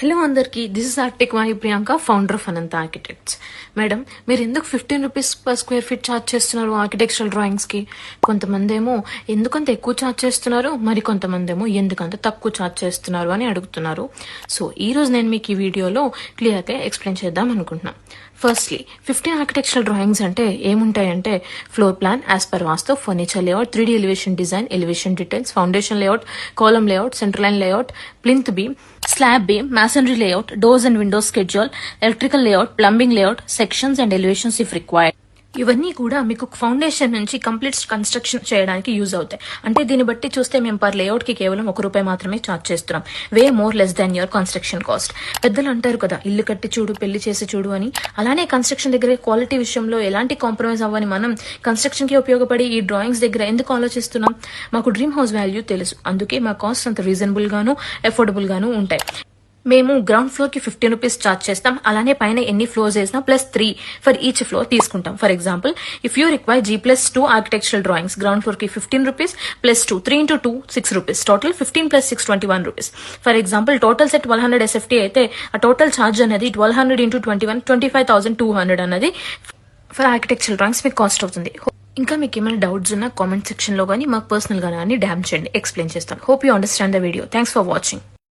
Hello అందరికీ, this is Arctic Vani Priyanka, founder of Anantha architects. Madam, మీరు ఎందుకు 15 rupees per square feet charge చేస్తున్నారు architectural డ్రాయింగ్స్కి? కొంతమంది ఏమో ఎందుకంత ఎక్కువ ఛార్జ్ చేస్తున్నారు, మరి కొంతమంది ఏమో ఎందుకంత తక్కువ ఛార్జ్ చేస్తున్నారు అని అడుగుతున్నారు. సో ఈరోజు నేను మీకు ఈ వీడియోలో క్లియర్గా ఎక్స్ప్లెయిన్ చేద్దాం అనుకుంటున్నాను. ఫస్ట్లీ 15 ఆర్కిటెక్చరల్ డ్రాయింగ్స్ అంటే ఏముంటాయంటే floor plan as per vastu, furniture layout, 3D elevation design, elevation details, foundation layout, column layout, central line layout, plinth beam, slab beam, masonry layout, doors and windows schedule, electrical layout, plumbing layout, sections and elevations if required. ఇవన్నీ కూడా మీకు foundation నుంచి complete construction చేయడానికి use అవుతాయి. అంటే దీన్ని బట్టి చూస్తే మేము పర్ లేఅవుట్ కి కేవలం ₹1 మాత్రమే ఛార్జ్ చేస్తున్నాం. Way more less than your construction cost. పెద్దలు అంటారు కదా, ఇల్లు కట్టి చూడు పెళ్లి చేసి చూడు అని. అలానే కన్స్ట్రక్షన్ దగ్గర క్వాలిటీ విషయంలో ఎలాంటి కాంప్రమైజ్ అవ్వని మనం కన్స్ట్రక్షన్ కి ఉపయోగపడి ఈ డ్రాయింగ్స్ దగ్గర ఎందుకు ఆలోచిస్తున్నాం? మాకు డ్రీమ్ హౌస్ వాల్యూ తెలుసు, అందుకే మా కాస్ట్ అంత రీజనబుల్ గాను అఫోర్డబుల్ గాను ఉంటాయి. మేము గ్రౌండ్ ఫ్లోర్ కి 15 రూపీస్ ఛార్జ్ చేస్తాం. అలానే పైన ఎన్ని ఫ్లోర్స్ వేసినా +3 ఫర్ ఈచ్ ఫ్లోర్ తీసుకుంటాం. For example, if you require G+2 architectural drawings, ground floor కి 15 rupees +2, 3 × 2 6 rupees, total 15 + 6 21 rupees. For example, total set 1200 SFT అయితే ఆ టోటల్ ఛార్జ్ అనేది 1200 × 21 25,200 అన్నది ఫర్ ఆర్కిటెక్చరల్ డ్రాయింగ్స్ మీకు కాస్ట్ అవుతుంది. ఇంకా మీకు ఏమైనా డౌట్స్ ఉన్నా కామెంట్ సెక్షన్ లో కానీ మాకు పర్సనల్ గా కానీ డ్యామ్ చేయండి, ఎక్స్ప్లెయిన్ చేస్తాను. Hope you understand the video. Thanks for watching.